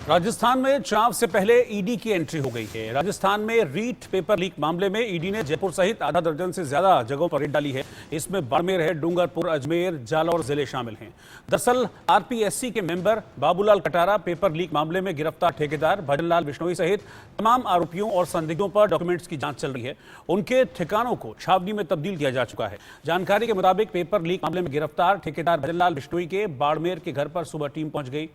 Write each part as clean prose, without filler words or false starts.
राजस्थान में चुनाव से पहले ईडी की एंट्री हो गई है। राजस्थान में रीट पेपर लीक मामले में ईडी ने जयपुर सहित आधा दर्जन से ज्यादा जगहों पर रेड डाली है। इसमें बाड़मेर है, डूंगरपुर, अजमेर, जालौर जिले शामिल हैं। दरअसल आरपीएससी के member Babulal Katara paper leak मामले में गिरफ्तार ठेकेदार भजनलाल बिश्नोई सहित तमाम आरोपियों और संदिग्धों पर डॉक्यूमेंट्स की जांच चल रही है। उनके ठिकानों को छावनी में तब्दील किया जा चुका है। जानकारी के मुताबिक पेपर लीक मामले में गिरफ्तार ठेकेदार भजनलाल बिश्नोई के बाड़मेर के घर पर सुबह टीम पहुंच गई।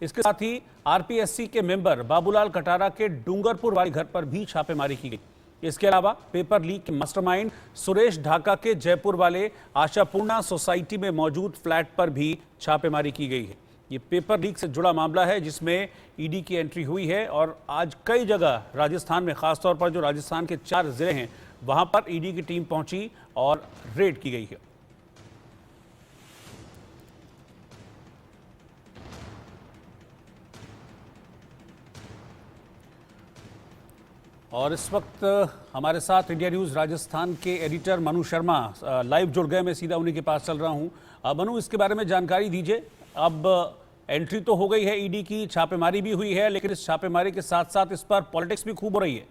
इसके साथ ही आरपीएससी के मेंबर बाबूलाल कटारा के डूंगरपुर वाले घर पर भी छापेमारी की गई। इसके अलावा पेपर लीक के मास्टरमाइंड सुरेश ढाका के जयपुर वाले आशापूर्णा सोसाइटी में मौजूद फ्लैट पर भी छापेमारी की गई है। ये पेपर लीक से जुड़ा मामला है जिसमें ईडी की एंट्री हुई है और आज कई जगह राजस्थान में, खासतौर पर जो राजस्थान के 4 जिले हैं वहां पर ईडी की टीम पहुंची और रेड की गई है। और इस वक्त हमारे साथ इंडिया न्यूज़ राजस्थान के एडिटर मनु शर्मा लाइव जुड़ गए। मैं सीधा उन्हीं के पास चल रहा हूं। मनु, इसके बारे में जानकारी दीजिए। अब एंट्री तो हो गई है ईडी की, छापेमारी भी हुई है, लेकिन इस छापेमारी के साथ साथ इस पर पॉलिटिक्स भी खूब हो रही है।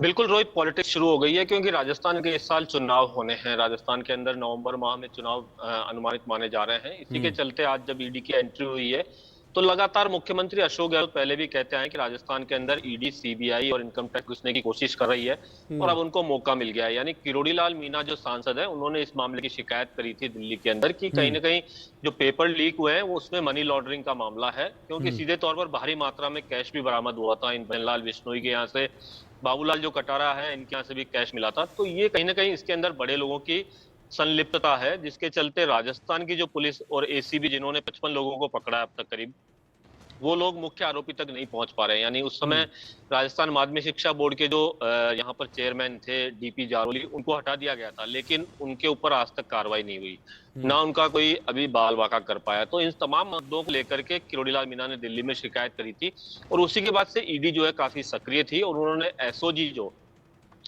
बिल्कुल रोहित, पॉलिटिक्स शुरू हो गई है क्योंकि राजस्थान के इस साल चुनाव होने हैं। राजस्थान के अंदर नवंबर माह में चुनाव अनुमानित माने जा रहे हैं। इसी के चलते आज जब ईडी की एंट्री हुई है तो लगातार मुख्यमंत्री अशोक गहलोत पहले भी कहते हैं कि राजस्थान के अंदर ईडी, सीबीआई और इनकम टैक्स घुसने की कोशिश कर रही है और अब उनको मौका मिल गया है। यानी किरोड़ी लाल मीणा जो सांसद है, उन्होंने इस मामले की शिकायत करी थी दिल्ली के अंदर कि कहीं ना कहीं जो पेपर लीक हुए हैं वो उसमें मनी लॉन्ड्रिंग का मामला है, क्योंकि सीधे तौर पर भारी मात्रा में कैश भी बरामद हुआ था। इन भजनलाल बिश्नोई के यहाँ से, बाबूलाल जो कटारा है, इनके यहाँ से भी कैश मिला था। तो ये कहीं ना कहीं इसके अंदर बड़े लोगों की संलिप्तता है, जिसके चलते राजस्थान की जो पुलिस और एसीबी, जिन्होंने 55 लोगों को पकड़ा है अब तक करीब, वो लोग मुख्य आरोपी तक नहीं पहुंच पा रहे हैं। यानी उस समय राजस्थान माध्यमिक शिक्षा बोर्ड के जो यहाँ पर चेयरमैन थे डीपी जारोली, उनको हटा दिया गया था, लेकिन उनके ऊपर आज तक कार्रवाई नहीं हुई, ना उनका कोई अभी बाल वाका कर पाया। तो इन तमाम मुद्दों को लेकर के किरोड़ी लाल मीणा ने दिल्ली में शिकायत करी थी और उसी के बाद से ईडी जो है काफी सक्रिय थी और उन्होंने एसओजी जो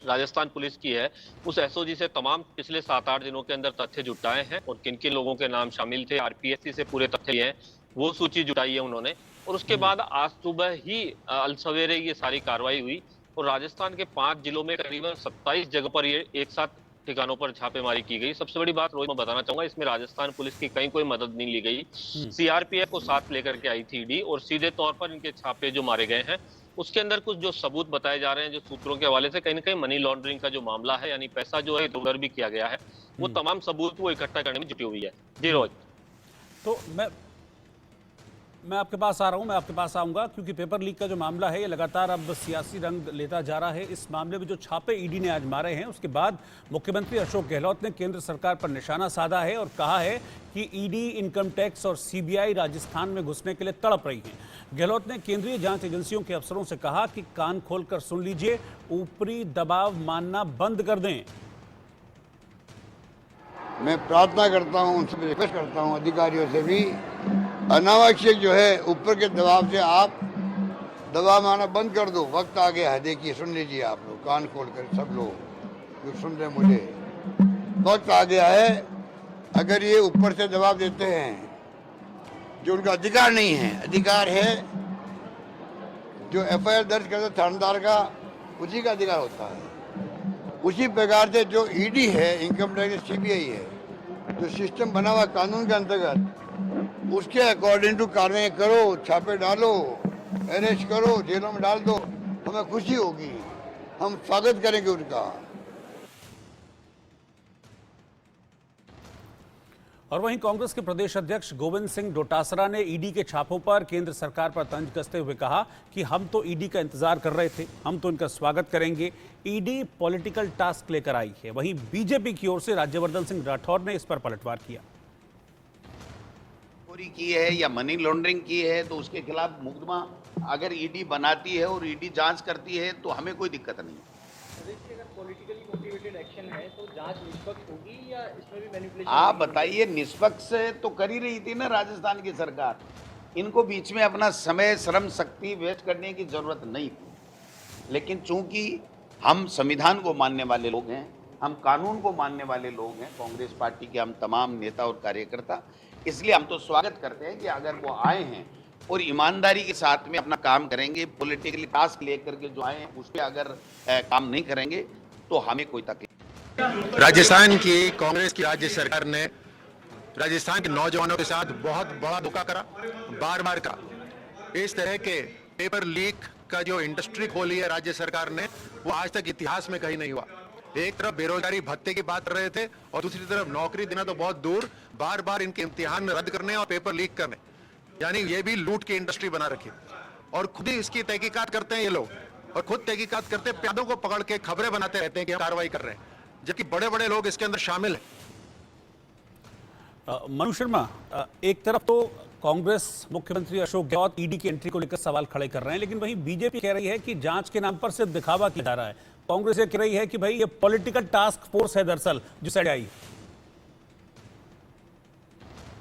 राजस्थान पुलिस की है, उस एसओजी से तमाम पिछले 7-8 दिनों के अंदर तथ्य जुटाए हैं और किन किन लोगों के नाम शामिल थे, आरपीएससी से पूरे तथ्य हैं, वो सूची जुटाई है उन्होंने। और उसके बाद आज सुबह ही अलसवेरे ये सारी कार्रवाई हुई और राजस्थान के 5 जिलों में करीबन 27 जगह पर ये एक साथ ठिकानों पर छापेमारी की गई। सबसे बड़ी बात रोहित मैं बताना चाहूंगा, इसमें राजस्थान पुलिस की कहीं कोई मदद नहीं ली गई। सीआरपीएफ को साथ लेकर के आई थी ईडी और सीधे तौर पर इनके छापे जो मारे गए हैं उसके अंदर कुछ जो सबूत बताए जा रहे हैं, जो सूत्रों के हवाले से कहीं ना कहीं मनी लॉन्ड्रिंग का जो मामला है, यानी पैसा जो है इधर भी किया गया है, वो तमाम सबूत वो इकट्ठा करने में जुटी हुई है। जी रोहित। तो मैं आपके पास आ रहा हूं, मैं आपके पास आऊंगा क्योंकि पेपर लीक का जो मामला है ये लगातार अब सियासी रंग लेता जा रहा है। इस मामले में जो छापे ईडी ने आज मारे हैं उसके बाद मुख्यमंत्री अशोक गहलोत ने केंद्र सरकार पर निशाना साधा है और कहा है कि ईडी, इनकम टैक्स और सीबीआई राजस्थान में घुसने के लिए तड़प रही हैं। गहलोत ने केंद्रीय जांच एजेंसियों के अफसरों से कहा कि कान खोलकर सुन लीजिए, ऊपरी दबाव मानना बंद कर दें। मैं प्रार्थना करता हूं, उनसे रिक्वेस्ट करता हूं, अधिकारियों से भी अनावश्यक जो है ऊपर के दबाव से आप दबाव माना बंद कर दो। वक्त आ गया है, देखिए, सुन लीजिए आप लोग, कान खोल कर सब लोग जो सुन रहे मुझे, वक्त आ गया है। अगर ये ऊपर से दबाव देते हैं जो उनका अधिकार नहीं है, अधिकार है जो एफआईआर दर्ज करते थानेदार का, उसी का अधिकार होता है। उसी प्रकार से जो ईडी है, इनकम टैक्स, सीबीआई है, जो सिस्टम बना हुआ कानून के अंतर्गत, उसके अकॉर्डिंग टू कार्रवाई करो, छापे डालो, अरेस्ट करो, जेलों में डाल दो, हमें खुशी होगी, हम स्वागत करेंगे उनका। और वहीं कांग्रेस के प्रदेश अध्यक्ष गोविंद सिंह डोटासरा ने ईडी के छापों पर केंद्र सरकार पर तंज कसते हुए कहा कि हम तो ईडी का इंतजार कर रहे थे, हम तो इनका स्वागत करेंगे, ईडी पॉलिटिकल टास्क लेकर आई है। वहीं बीजेपी की ओर से राज्यवर्धन सिंह राठौर ने इस पर पलटवार किया। चोरी की है या मनी लॉन्ड्रिंग की है तो उसके खिलाफ मुकदमा अगर ईडी बनाती है और ईडी जांच करती है तो हमें कोई दिक्कत नहीं। अगर पॉलिटिकली मोटिवेटेड एक्शन है तो जांच निष्पक्ष होगी या इसमें भी मैनिपुलेशन? आप बताइए, निष्पक्ष तो कर ही रही थी ना राजस्थान की सरकार, इनको बीच में अपना समय, श्रम, शक्ति वेस्ट करने की जरूरत नहीं थी। लेकिन चूंकि हम संविधान को मानने वाले लोग हैं, हम कानून को मानने वाले लोग हैं, कांग्रेस पार्टी के हम तमाम नेता और कार्यकर्ता, इसलिए हम तो स्वागत करते हैं कि अगर वो आए हैं और ईमानदारी के साथ में अपना काम करेंगे, पॉलिटिकली टास्क लेकर के जो आए हैं उस पर अगर काम नहीं करेंगे तो हमें कोई तकलीफ। राजस्थान की कांग्रेस की राज्य सरकार ने राजस्थान के नौजवानों के साथ बहुत बड़ा धोखा करा, बार बार का। इस तरह के पेपर लीक का जो इंडस्ट्री खोली है राज्य सरकार ने, वो आज तक इतिहास में कहीं नहीं हुआ। एक तरफ बेरोजगारी भत्ते की बात कर रहे थे और दूसरी तरफ नौकरी देना तो बहुत दूर, बार बार इनके इम्तिहान रद्द करने और पेपर लीक करने, यानी ये भी लूट की इंडस्ट्री बना रखी। और खुद ही इसकी तहकीकात करते हैं ये लोग, और खुद तहकीकात करते प्यादों को पकड़ के खबरें बनाते रहते हैं कि हम कार्रवाई कर रहे हैं, जबकि बड़े बड़े लोग इसके अंदर शामिल हैं। मनु शर्मा, एक तरफ तो कांग्रेस मुख्यमंत्री अशोक गहलोत ईडी की एंट्री को लेकर सवाल खड़े कर रहे हैं, लेकिन वहीं बीजेपी कह रही है कि जांच के नाम पर सिर्फ दिखावा किया जा रहा है। कांग्रेस ये कह रही है कि भाई ये पॉलिटिकल टास्क फोर्स है दरअसल जो साइड आई।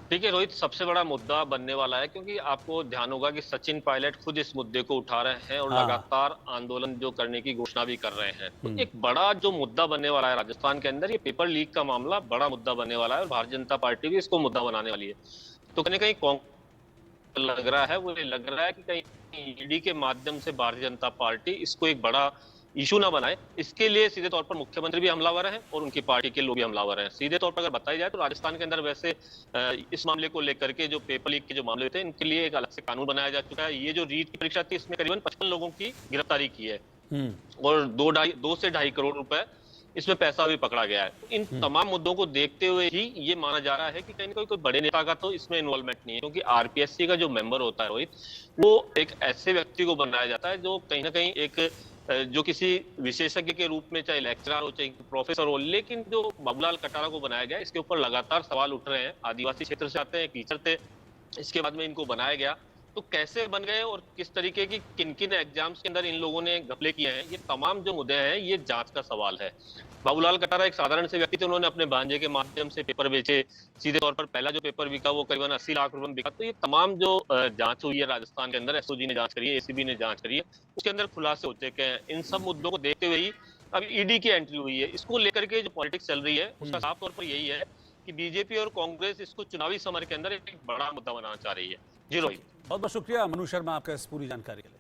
देखिए रोहित, सबसे बड़ा मुद्दा बनने वाला है, क्योंकि आपको ध्यान होगा कि सचिन पायलट खुद इस मुद्दे को उठा रहे हैं और लगातार आंदोलन जो करने की घोषणा भी कर रहे हैं। तो एक बड़ा जो मुद्दा बनने वाला है राजस्थान के अंदर, ये पेपर लीक का मामला बड़ा मुद्दा बनने वाला है और भारतीय जनता पार्टी भी इसको मुद्दा बनाने वाली है। तो कहीं ना कहीं लग रहा है, वो लग रहा है कि कहीं ईडी के माध्यम से भारतीय जनता पार्टी इसको एक बड़ा इशू ना बनाए, इसके लिए सीधे तौर पर मुख्यमंत्री भी हमलावर हैं और उनकी पार्टी के लोग भी हमलावर हैं। सीधे तौर पर अगर बताया जाए तो राजस्थान के अंदर वैसे इस मामले को लेकर के जो पेपर लीक के जो मामले थे, इनके लिए एक अलग से कानून बनाया जा चुका है। ये जो रीट की परीक्षा थी, इसमें करीबन 55 लोगों की गिरफ्तारी की है और 2 से 2.5 करोड़ रुपए इसमें पैसा भी पकड़ा गया है। इन तमाम मुद्दों को देखते हुए ही ये माना जा रहा है कि कहीं ना कहीं कोई बड़े नेता का तो इसमें इन्वॉल्वमेंट नहीं है, क्योंकि आरपीएससी का जो मेंबर होता है रोहित, वो एक ऐसे व्यक्ति को बनाया जाता है जो कहीं ना कहीं एक जो किसी विशेषज्ञ के रूप में, चाहे लेक्चरर हो चाहे प्रोफेसर हो, लेकिन जो बाबूलाल कटारा को बनाया गया, इसके ऊपर लगातार सवाल उठ रहे हैं। आदिवासी क्षेत्र से आते हैं, टीचर थे, इसके बाद में इनको बनाया गया, तो कैसे बन गए और किस तरीके की किन किन एग्जाम्स के अंदर इन लोगों ने घपले किए हैं, ये तमाम जो मुद्दे हैं ये जांच का सवाल है। बाबूलाल कटारा एक साधारण से व्यक्ति थे, उन्होंने अपने भांजे के माध्यम से पेपर बेचे, सीधे तौर पर पहला जो पेपर बिका वो करीबन 80 लाख रुपए में बिका। तो ये तमाम जो जांच हुई है राजस्थान के अंदर, एसओजी ने जांच करी है, एसीबी ने जांच करी है, उसके अंदर खुलासे हो चुके हैं। इन सब मुद्दों को देखते हुए ही अब ईडी की एंट्री हुई है। इसको लेकर के जो पॉलिटिक्स चल रही है उसका साफ तौर पर यही है कि बीजेपी और कांग्रेस इसको चुनावी समर के अंदर एक बड़ा मुद्दा बनाना चाह रही है। जी रोहित, बहुत बहुत शुक्रिया मनु शर्मा आपका इस पूरी जानकारी के लिए।